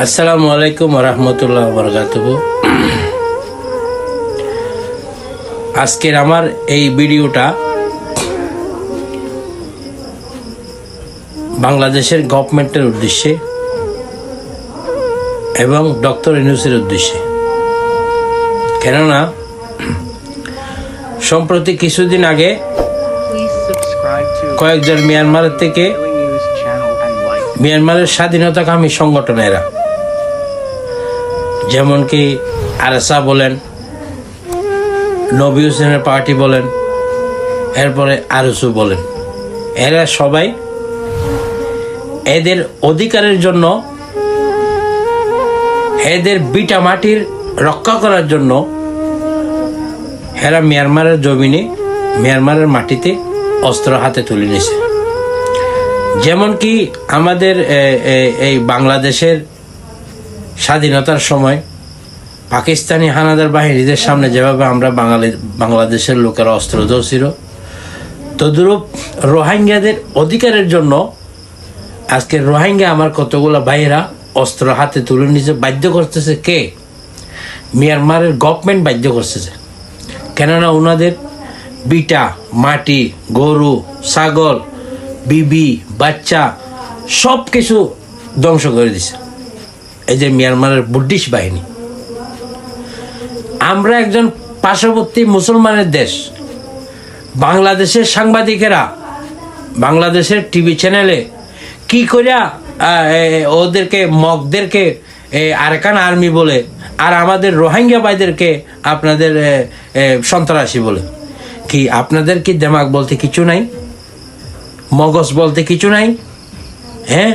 আসসালামু আলাইকুম রহমতুল্লাহ বরকাতুহু। আজকের আমার এই ভিডিওটা বাংলাদেশের গভর্নমেন্টের উদ্দেশ্যে এবং ডক্টর ইউনূসের উদ্দেশ্যে। কেননা সম্প্রতি কিছুদিন আগে কয়েকজন মিয়ানমারের থেকে মিয়ানমারের স্বাধীনতাকামী সংগঠনেরা, যেমন কি আরএসএ বলেন, নবী হোসেনের পার্টি বলেন, এরপরে আরএসও বলেন, এরা সবাই এদের অধিকারের জন্য, এদের বিটা মাটির রক্ষা করার জন্য এরা মিয়ানমারের জমিনে, মিয়ানমারের মাটিতে অস্ত্র হাতে তুলে নিয়েছে। যেমন কি আমাদের এই বাংলাদেশের স্বাধীনতার সময় পাকিস্তানি হানাদার বাহিনীদের সামনে যেভাবে আমরা বাংলাদেশের লোকেরা অস্ত্র ধরছিল, তদ্রূপ রোহিঙ্গাদের অধিকারের জন্য আজকে রোহিঙ্গা আমার কতগুলো ভাইয়েরা অস্ত্র হাতে তুলে নিতে বাধ্য করতেছে। কে? মিয়ানমারের গভর্নমেন্ট বাধ্য করতেছে। কেননা ওনাদের বিটা মাটি, গরু, ছাগল, বিবি, বাচ্চা সব কিছু ধ্বংস করে দিছে এই যে মিয়ানমারের বুদ্ধিস্ট বাহিনী। আমরা একজন পার্শ্ববর্তী মুসলমানের দেশ, বাংলাদেশের সাংবাদিকেরা বাংলাদেশের টিভি চ্যানেলে কি করিয়া ওদেরকে মগদেরকে আরাকান আর্মি বলে, আর আমাদের রোহিঙ্গা ভাইদেরকে আপনাদের সন্ত্রাসী বলে। কি আপনাদের কি দিমাগ বলতে কিছু নাই? মগজ বলতে কিছু নাই? হ্যাঁ,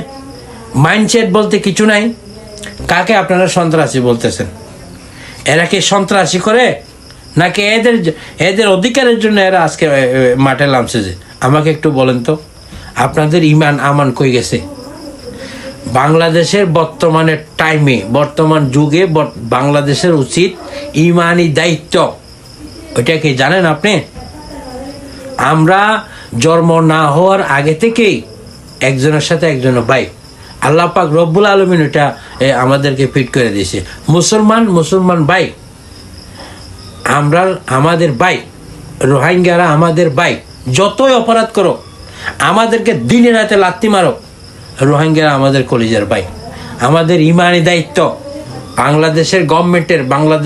মাইন্ডসেট বলতে কিছু নাই? কাকে আপনারা সন্ত্রাসী বলতেছেন? এরা কি সন্ত্রাসী করে, নাকি এদের অধিকারের জন্য এরা আজকে মাঠে নামছে? যে আমাকে একটু বলেন তো, আপনাদের ইমান আমান কই গেছে? বাংলাদেশের বর্তমানের টাইমে, বর্তমান যুগে বাংলাদেশের উচিত ইমানি দায়িত্ব, ওইটা কি জানেন আপনি? আমরা জন্ম না হওয়ার আগে থেকেই একজনের সাথে একজনের ভাই। আল্লাহ পাক রব্বুল আলামিন এটা আমাদেরকে ফিট করে দিয়েছে। মুসলমান ভাই, আমরা আমাদের ভাই, রোহিঙ্গারা আমাদের ভাই। যতই অপরাধ করো, আমাদেরকে দিনে রাতে লাত্তি মারো, রোহিঙ্গারা আমাদের কলিজার ভাই। আমাদের ইমানি দায়িত্ব বাংলাদেশের গভর্নমেন্টের, বাংলাদেশ